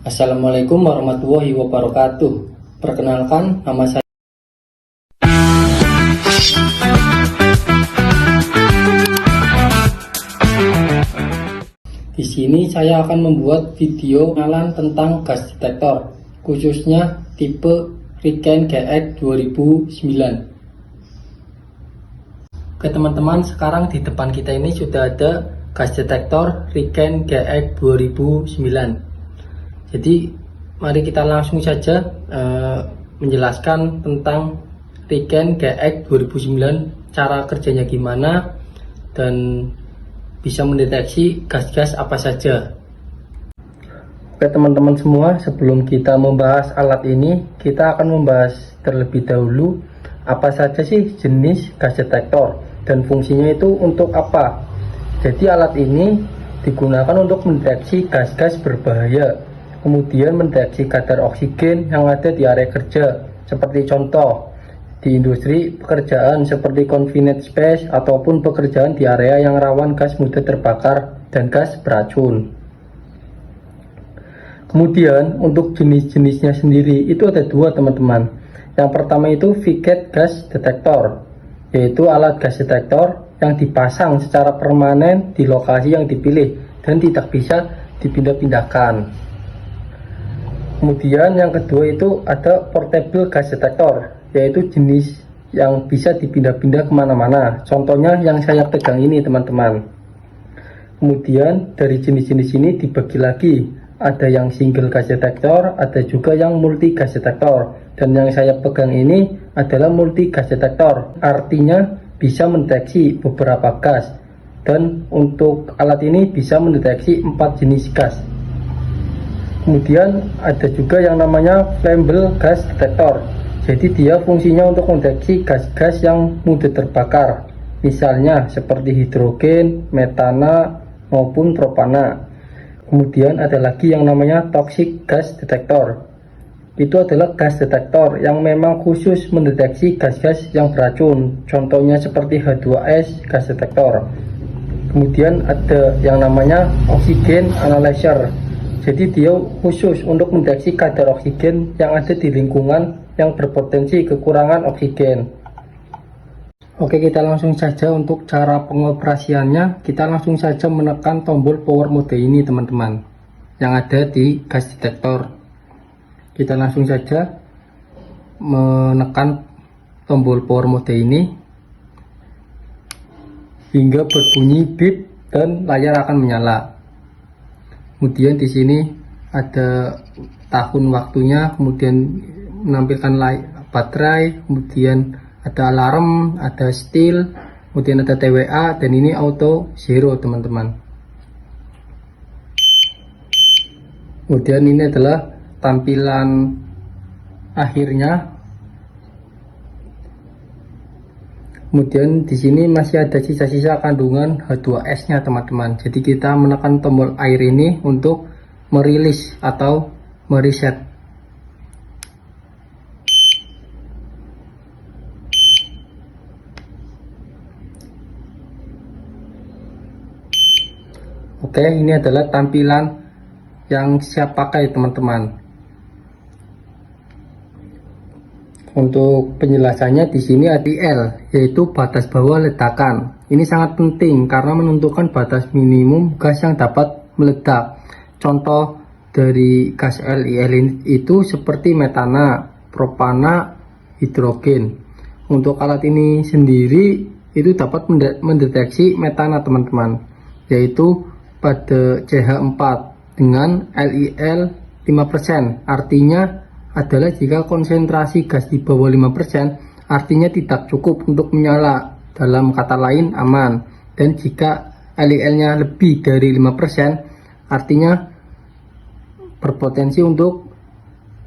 Assalamualaikum warahmatullahi wabarakatuh. Perkenalkan, nama saya. Di sini saya akan membuat video pengenalan tentang gas detektor, khususnya tipe Riken GX 2009. Oke teman-teman, sekarang di depan kita ini sudah ada gas detektor Riken GX 2009. Jadi mari kita langsung saja menjelaskan tentang Riken GX 2009, cara kerjanya gimana, dan bisa mendeteksi gas-gas apa saja. Oke teman-teman semua, sebelum kita membahas alat ini, kita akan membahas terlebih dahulu apa saja sih jenis gas detektor dan fungsinya itu untuk apa. Jadi alat ini digunakan untuk mendeteksi gas-gas berbahaya, kemudian mendeteksi kadar oksigen yang ada di area kerja, seperti contoh di industri pekerjaan seperti confined space ataupun pekerjaan di area yang rawan gas mudah terbakar dan gas beracun. Kemudian untuk jenis-jenisnya sendiri itu ada dua teman-teman. Yang pertama itu Vicked gas detector, yaitu alat gas detektor yang dipasang secara permanen di lokasi yang dipilih dan tidak bisa dipindah-pindahkan. Kemudian yang kedua itu ada portable gas detector, yaitu jenis yang bisa dipindah-pindah kemana-mana. Contohnya yang saya pegang ini teman-teman. Kemudian dari jenis-jenis ini dibagi lagi, ada yang single gas detector, ada juga yang multi gas detector. Dan yang saya pegang ini adalah multi gas detector, artinya bisa mendeteksi beberapa gas. Dan untuk alat ini bisa mendeteksi 4 jenis gas. Kemudian ada juga yang namanya flammable gas detector. Jadi dia fungsinya untuk mendeteksi gas-gas yang mudah terbakar, misalnya seperti hidrogen, metana, maupun propana. Kemudian ada lagi yang namanya toxic gas detector. Itu adalah gas detektor yang memang khusus mendeteksi gas-gas yang beracun, contohnya seperti H2S gas detektor. Kemudian ada yang namanya oxygen analyzer. Jadi dia khusus untuk mendeteksi kadar oksigen yang ada di lingkungan yang berpotensi kekurangan oksigen. Oke, kita langsung saja untuk cara pengoperasiannya. Kita langsung saja menekan tombol power mode ini teman-teman, yang ada di gas detektor. Kita langsung saja menekan tombol power mode ini hingga berbunyi beep dan layar akan menyala. Kemudian di sini ada tahun waktunya, kemudian menampilkan baterai, kemudian ada alarm, ada still, kemudian ada TWA, dan ini auto zero teman-teman. Kemudian ini adalah tampilan akhirnya. Kemudian di sini masih ada sisa-sisa kandungan H2S-nya teman-teman. Jadi kita menekan tombol air ini untuk merilis atau mereset. Oke, ini adalah tampilan yang siap pakai teman-teman. Untuk penjelasannya di sini ada L, yaitu batas bawah ledakan. Ini sangat penting karena menentukan batas minimum gas yang dapat meledak. Contoh dari gas LIL itu seperti metana, propana, hidrogen. Untuk alat ini sendiri itu dapat mendeteksi metana teman-teman, yaitu pada CH4 dengan LIL 5%. Artinya adalah jika konsentrasi gas di bawah 5%, artinya tidak cukup untuk menyala, dalam kata lain aman. Dan jika LIL-nya lebih dari 5%, artinya berpotensi untuk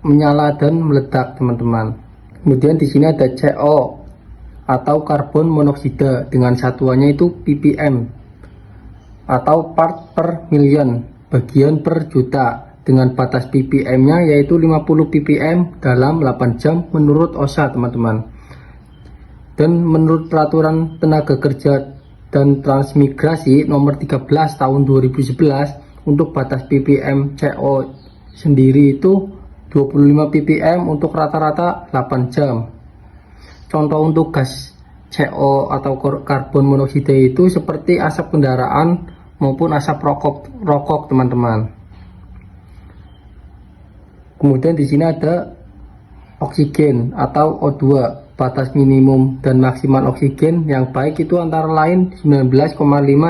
menyala dan meledak teman-teman. Kemudian di sini ada CO atau karbon monoksida, dengan satuannya itu ppm atau part per million, bagian per juta, dengan batas ppm-nya yaitu 50 ppm dalam 8 jam menurut OSHA teman-teman. Dan menurut peraturan tenaga kerja dan transmigrasi nomor 13 tahun 2011, untuk batas ppm CO sendiri itu 25 ppm untuk rata-rata 8 jam. Contoh untuk gas CO atau karbon monoksida itu seperti asap kendaraan maupun asap rokok teman-teman. Kemudian di sini ada oksigen atau O2, batas minimum dan maksimal oksigen yang baik itu antara lain 19,5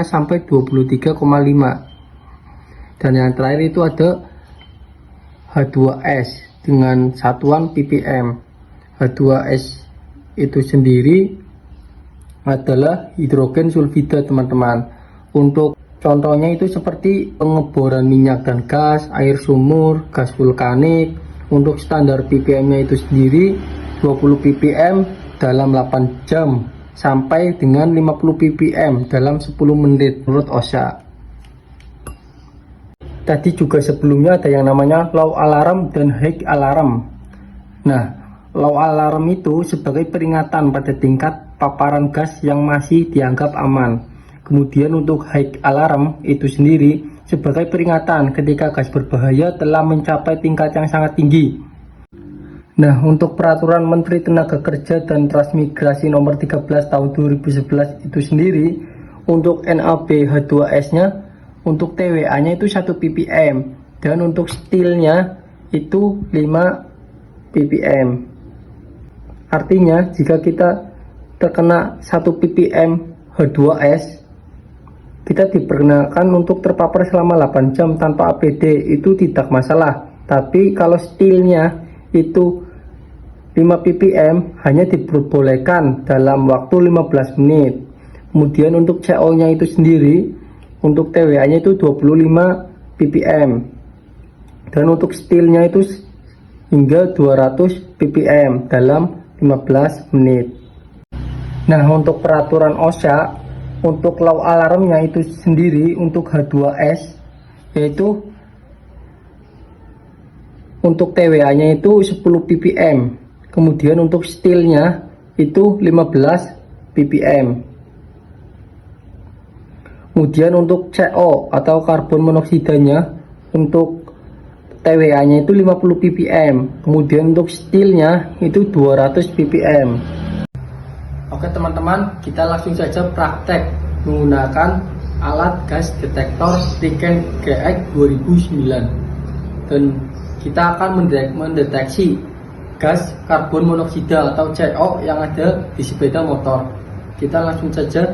sampai 23,5. Dan yang terakhir itu ada H2S dengan satuan ppm. H2S itu sendiri adalah hidrogen sulfida teman-teman. Untuk contohnya itu seperti pengeboran minyak dan gas, air sumur, gas vulkanik. Untuk standar ppm nya itu sendiri 20 ppm dalam 8 jam sampai dengan 50 ppm dalam 10 menit menurut OSHA. Tadi juga sebelumnya ada yang namanya low alarm dan high alarm. Nah, low alarm itu sebagai peringatan pada tingkat paparan gas yang masih dianggap aman. Kemudian untuk high alarm itu sendiri sebagai peringatan ketika gas berbahaya telah mencapai tingkat yang sangat tinggi. Nah, untuk peraturan Menteri Tenaga Kerja dan Transmigrasi nomor 13 tahun 2011 itu sendiri, untuk NAB H2S nya untuk TWA nya itu 1 ppm dan untuk steelnya itu 5 ppm. Artinya jika kita terkena 1 ppm H2S, kita diperkenakan untuk terpapar selama 8 jam tanpa APD, itu tidak masalah. Tapi kalau steelnya itu 5 ppm hanya diperbolehkan dalam waktu 15 menit. Kemudian untuk CO nya itu sendiri untuk TWA nya itu 25 ppm dan untuk steelnya itu hingga 200 ppm dalam 15 menit. Nah, untuk peraturan OSHA untuk low alarmnya itu sendiri untuk H2S yaitu untuk TWA nya itu 10 ppm, kemudian untuk steelnya itu 15 ppm. Kemudian untuk CO atau karbon monoksidanya untuk TWA nya itu 50 ppm, kemudian untuk steelnya itu 200 ppm. Oke teman-teman, kita langsung saja praktek menggunakan alat gas detektor Riken GX 2009 dan kita akan mendeteksi gas karbon monoksida atau CO yang ada di sepeda motor. Kita langsung saja.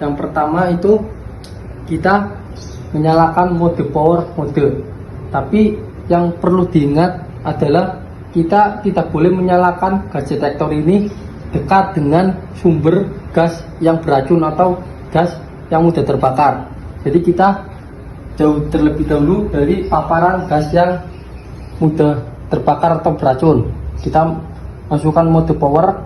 Yang pertama itu kita menyalakan mode power mode. Tapi yang perlu diingat adalah kita tidak boleh menyalakan gas detektor ini dekat dengan sumber gas yang beracun atau gas yang mudah terbakar. Jadi kita jauh terlebih dahulu dari paparan gas yang mudah terbakar atau beracun. Kita masukkan mode power.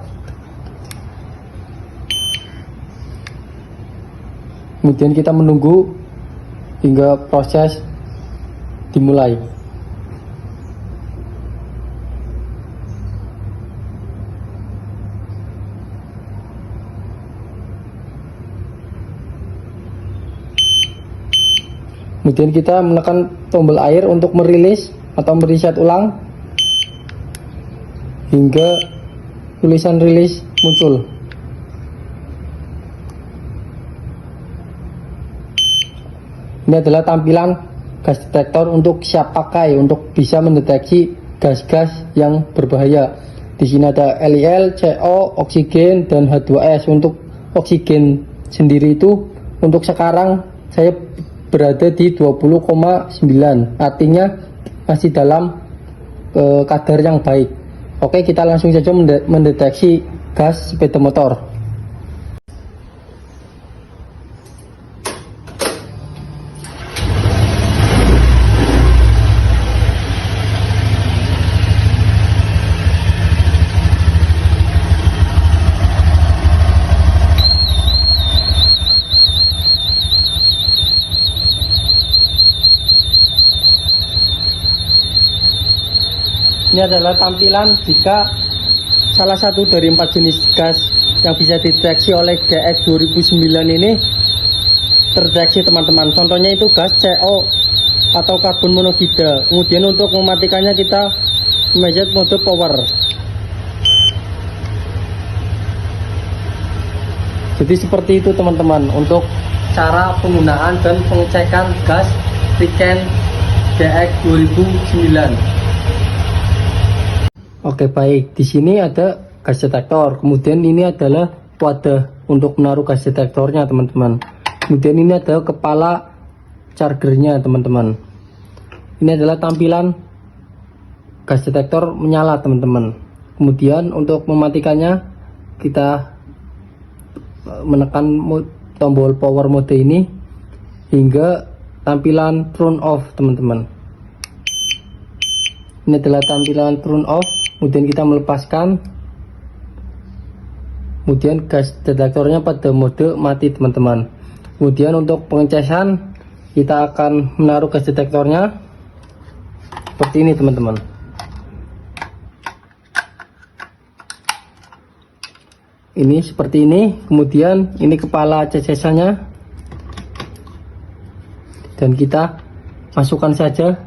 Kemudian kita menunggu hingga proses dimulai. Kemudian kita menekan tombol air untuk merilis atau mereset ulang hingga tulisan rilis muncul. Ini adalah tampilan gas detektor untuk siap pakai untuk bisa mendeteksi gas-gas yang berbahaya. Di sini ada LIL, CO, oksigen, dan H2S. Untuk oksigen sendiri itu untuk sekarang saya berada di 20,9, artinya masih dalam kadar yang baik. Oke, kita langsung saja mendeteksi gas sepeda motor. Ini adalah tampilan jika salah satu dari 4 jenis gas yang bisa dideteksi oleh GX 2009 ini terdeteksi teman-teman. Contohnya itu gas CO atau karbon monoksida. Kemudian untuk mematikannya kita mencet mode power. Jadi seperti itu teman-teman untuk cara penggunaan dan pengecekan gas Riken DX 2009. Oke, baik. Di sini ada gas detektor. Kemudian ini adalah wadah untuk menaruh gas detektornya, teman-teman. Kemudian ini ada kepala chargernya, teman-teman. Ini adalah tampilan gas detektor menyala, teman-teman. Kemudian untuk mematikannya kita menekan tombol power mode ini hingga tampilan turn off, teman-teman. Ini adalah tampilan turn off. Kemudian kita melepaskan, kemudian gas detektornya pada mode mati, teman-teman. Kemudian untuk pengecasan kita akan menaruh gas detektornya seperti ini, teman-teman. Ini seperti ini. Kemudian ini kepala cecesannya, dan kita masukkan saja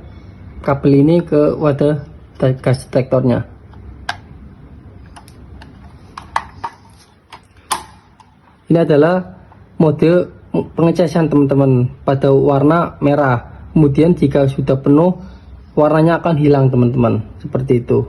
kabel ini ke wadah gas detektornya. Ini adalah mode pengecasan, teman-teman, pada warna merah. Kemudian jika sudah penuh warnanya akan hilang, teman-teman, seperti itu.